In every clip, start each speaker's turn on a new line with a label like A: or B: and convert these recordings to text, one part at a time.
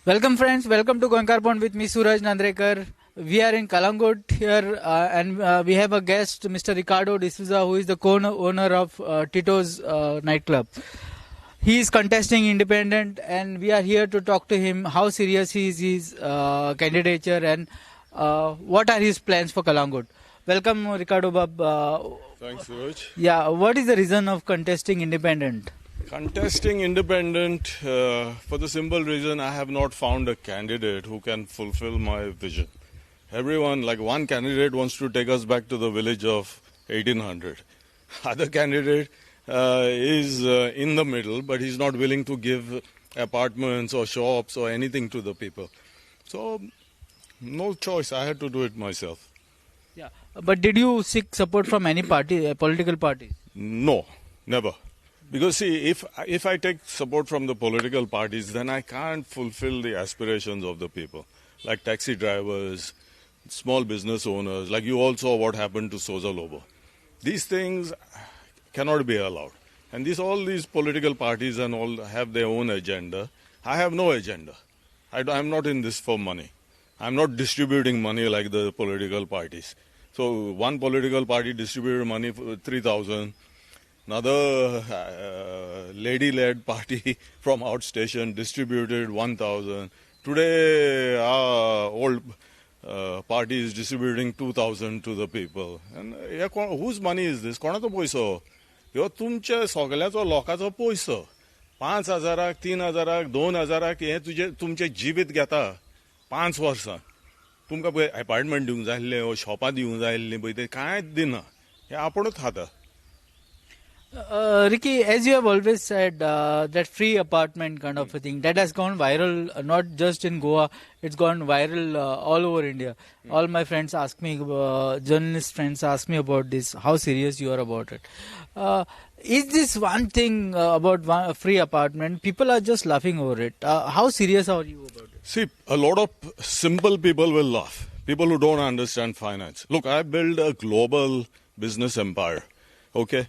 A: Welcome friends, welcome to Goemkarponn with me Suraj Nandrekar. We are in Calangute here and we have a guest, Mr. Ricardo D'Souza, who is the co-owner of Tito's nightclub. He is contesting independent and we are here to talk to him how serious he is his candidature and what are his plans for Calangute. Welcome Ricardo Bab.
B: Thanks, Suraj.
A: Yeah, what is the reason of contesting independent?
B: Contesting independent for the simple reason I have not found a candidate who can fulfill my vision. Everyone, like one candidate wants to take us back to the village of 1800. Other candidate is in the middle, but he's not willing to give apartments or shops or anything to the people. So, no choice. I had to do it myself.
A: Yeah, but did you seek support from any party, political party?
B: No, never. Because see, if I take support from the political parties, then I can't fulfill the aspirations of the people. Like taxi drivers, small business owners, like you all saw what happened to Souza Lobo. These things cannot be allowed. And all these political parties and all have their own agenda. I have no agenda. I'm not in this for money. I'm not distributing money like the political parties. So one political party distributed money for 3,000. Another lady-led party from outstation distributed 1,000. Today, our old party is distributing 2,000 to the people. And whose money is this? कोणाचो पैसो? ह्यो तुमच्या सगळ्याचो लोकांचो पैसो. 5,000, 3,000, 2,000 हे तुमचे जिवीत घेता 5 वर्सां. तुमकां पळय अपार्टमेंट दिवंक जाय आसलें वा शॉपां दिवंक जाय आसलीं पळय ते कांयच दिना. हे आपुणूच खाता.
A: Ricky, as you have always said, that free apartment kind of a thing, that has gone viral, not just in Goa, it's gone viral all over India. All my friends ask me, journalist friends ask me about this, how serious you are about it. Is this one thing about a free apartment? People are just laughing over it. How serious are you about it?
B: See, a lot of simple people will laugh. People who don't understand finance. Look, I built a global business empire. Okay?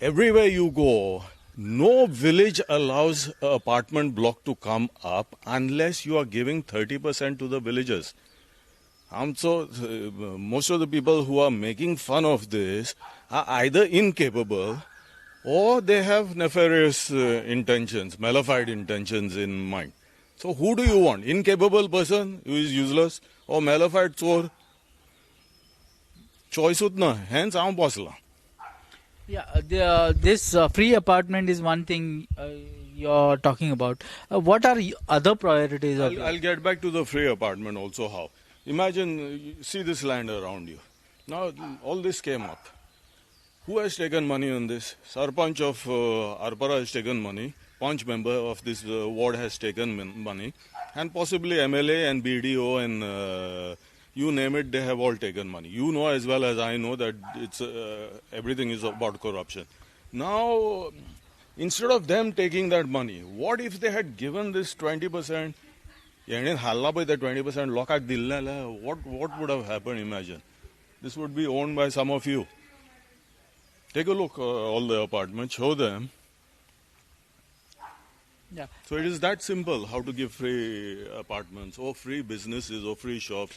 B: Everywhere you go, no village allows an apartment block to come up unless you are giving 30% to the villagers. So most of the people who are making fun of this are either incapable or they have nefarious intentions, malefied intentions in mind. So who do you want? Incapable person who is useless or malefied chor? Choice utna. Hence, I'm bosla.
A: Yeah, this free apartment is one thing you're talking about. What are other priorities?
B: I'll get back to the free apartment also how. Imagine, see this land around you. Now, all this came up. Who has taken money on this? Sarpanch of Arpara has taken money. Panch member of this ward has taken money. And possibly MLA and BDO and you name it, they have all taken money. You know as well as I know that it's everything is about corruption. Now, instead of them taking that money, what if they had given this 20%? That 20% what would have happened, imagine. This would be owned by some of you. Take a look all the apartments, show them.
A: Yeah.
B: So it is that simple how to give free apartments or free businesses or free shops.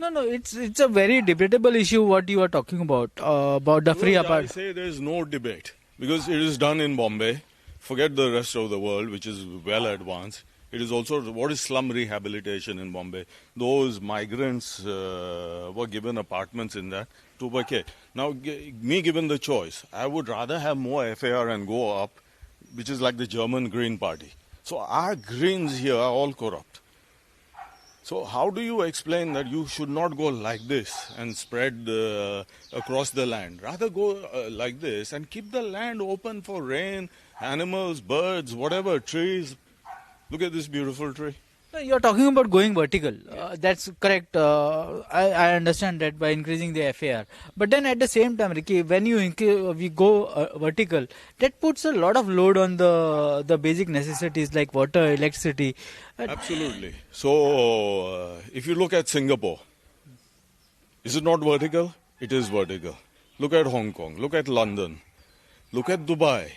A: No, it's a very debatable issue what you are talking about the free apartment.
B: I say there is no debate because it is done in Bombay. Forget the rest of the world, which is well advanced. It is also, what is slum rehabilitation in Bombay? Those migrants were given apartments in that. Now, me given the choice, I would rather have more FAR and go up, which is like the German Green Party. So our Greens here are all corrupt. So how do you explain that you should not go like this and spread across the land? Rather go like this and keep the land open for rain, animals, birds, whatever, trees. Look at this beautiful tree.
A: You're talking about going vertical. That's correct. I understand that by increasing the FAR. But then at the same time, Ricky, when we go vertical, that puts a lot of load on the basic necessities like water, electricity.
B: Absolutely. So if you look at Singapore, is it not vertical? It is vertical. Look at Hong Kong. Look at London. Look at Dubai.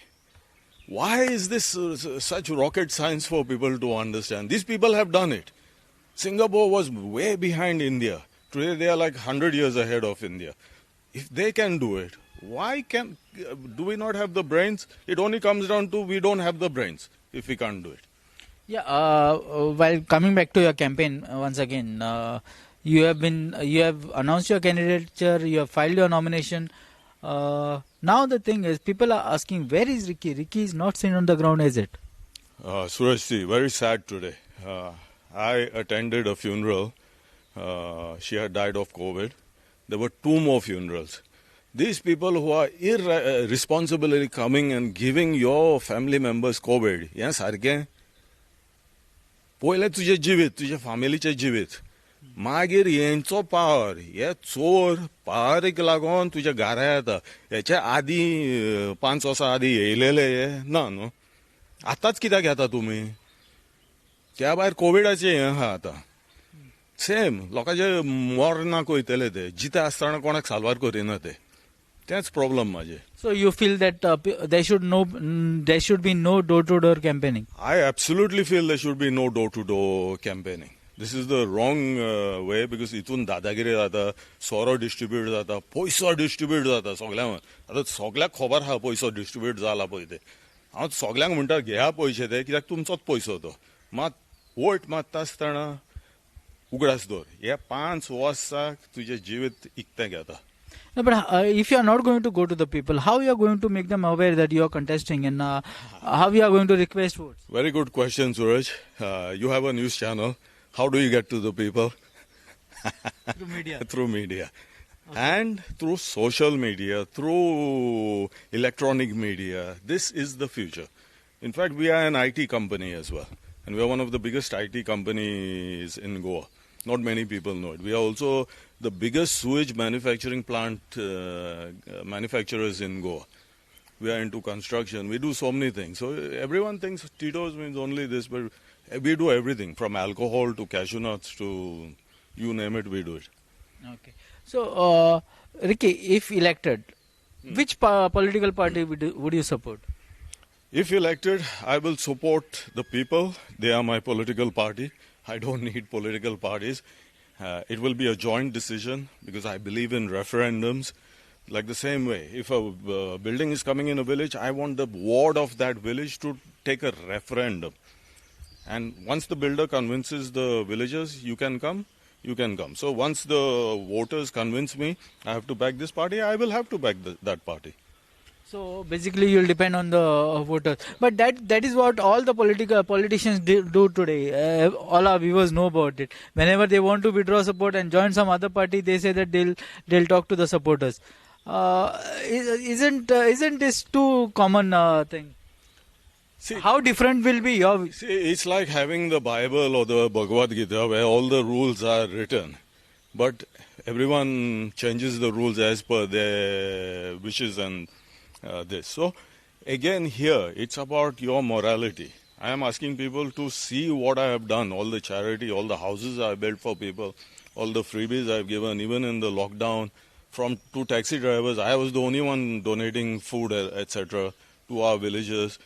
B: Why is this such rocket science for people to understand? These people have done it. Singapore was way behind India. Today they are like 100 years ahead of India. If they can do it, why do we not have the brains? It only comes down to we don't have the brains if we can't do it.
A: Yeah. While coming back to your campaign once again, you have announced your candidature. You have filed your nomination. Now the thing is, people are asking, where is Ricky? Ricky is not seen on the ground, is it?
B: Suraj, very sad today. I attended a funeral. She had died of COVID. There were 2 more funerals. These people who are irresponsibly coming and giving your family members COVID, yes, सारकें पहिले तुझे जिवीत, तुझ्या फॅमिलीचे जिवीत, मागीर यांचो power, हे चोर पावरीक लागून तुझ्या घरा येता. हेच्या आदी 5 वर्सां आदी येयलेले ना न्हू. आतांच कित्याक येता तुमी? त्या भायर कोविडाचे हें आहा आतां. सेम लोकांचे मरणाक वयतले ते, जिते आसतना कोणाक साल्वार करिना ते. That's problem, Majay.
A: So you feel that there should be no door-to-door campaigning?
B: I absolutely feel there should be no door-to-door campaigning. This is the wrong way because इथून दादागिरी जाता, सोरो डिस्ट्रीब्यूट जाता, पैसो डिस्ट्रीब्यूट जाता सगळ्यांक. आता सगळ्याक खबर आहा पैसो डिस्ट्रीब्यूट जाला पळय ते. हांव सगळ्यांक म्हणटा घेया पयशे ते, कित्याक तुमचोच पैसो तो. मात वोट मारता आसतना उगडास दवर. हे 5 वर्साक तुजें जिवीत इकतें घेता.
A: No, but if you are not going to go to the people, how you are going to make them aware that you are contesting, and how you are going to request votes?
B: Very good question, Suraj. You have a news channel. How do you get to the people?
A: Through media.
B: Through media.
A: Okay.
B: And through social media, through electronic media. This is the future. In fact, we are an IT company as well. And we are one of the biggest IT companies in Goa. Not many people know it. We are also the biggest sewage manufacturing plant manufacturers in Goa. We are into construction. We do so many things. So everyone thinks Tito's means only this, but we do everything from alcohol to cashew nuts to you name it, we do it.
A: Okay. So, Ricky, if elected, which political party would you support?
B: If elected, I will support the people. They are my political party. I don't need political parties. It will be a joint decision because I believe in referendums. Like the same way, if a building is coming in a village, I want the ward of that village to take a referendum. And once the builder convinces the villagers, you can come, you can come. So once the voters convince me, I have to back this party, I will have to back that party.
A: So basically you'll depend on the voters. But that is what all the politicians do today. All our viewers know about it. Whenever they want to withdraw support and join some other party, they say that they'll talk to the supporters. Isn't this too common thing? See, how different will be your...
B: See, it's like having the Bible or the Bhagavad Gita where all the rules are written. But everyone changes the rules as per their wishes and this. So, again here, it's about your morality. I am asking people to see what I have done, all the charity, all the houses I built for people, all the freebies I've given, even in the lockdown, from 2 taxi drivers. I was the only one donating food, etc., to our villagers.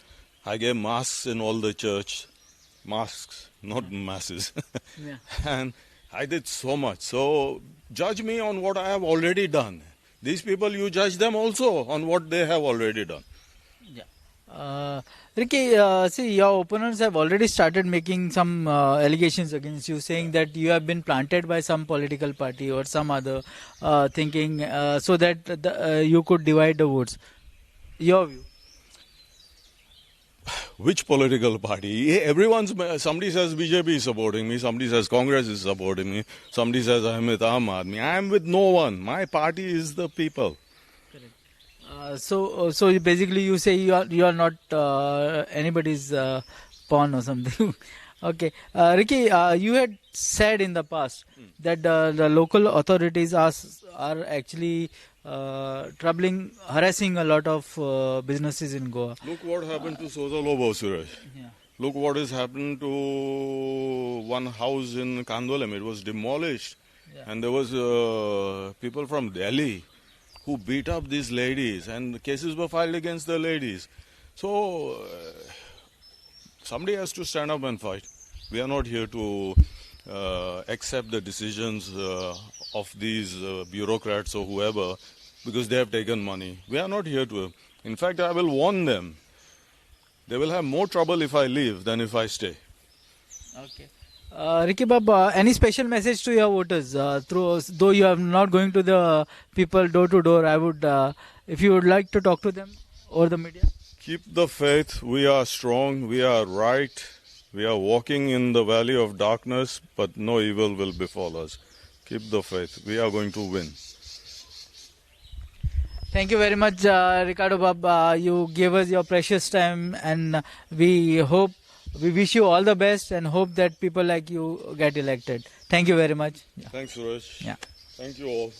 B: I gave masks in all the church. Masks, not masses.
A: Yeah.
B: And I did so much. So, judge me on what I have already done. These people, you judge them also on what they have already done.
A: Yeah. Ricky, see, your opponents have already started making some allegations against you, saying that you have been planted by some political party or some other thinking so that you could divide the votes. Your view?
B: Which political party? Somebody says BJP is supporting me, somebody says Congress is supporting me, somebody says I am with Aam Aadmi. I am with no one. My party is the people.
A: Correct. So basically you say you are not anybody's pawn or something. Okay. Ricky, you had said in the past that the local authorities are actually harassing a lot of businesses in Goa.
B: Look what happened to Souza Lobo, Suraj.
A: Yeah.
B: Look what has happened to one house in Kandolem. It was demolished.
A: Yeah.
B: And there was people from Delhi who beat up these ladies and the cases were filed against the ladies. So somebody has to stand up and fight. We are not here to accept the decisions of these bureaucrats or whoever because they have taken money. We are not here to. In fact, I will warn them. They will have more trouble if I leave than if I stay.
A: Okay. Ricky Bab, any special message to your voters? Though you are not going to the people door to door, I would, if you would like to talk to them or the media.
B: Keep the faith. We are strong. We are right. We are walking in the valley of darkness, but no evil will befall us. Keep the faith. We are going to win.
A: Thank you very much, Ricardo Bab. You gave us your precious time, and we wish you all the best and hope that people like you get elected. Thank you very much.
B: Thanks, Suresh.
A: Yeah.
B: Thank you all.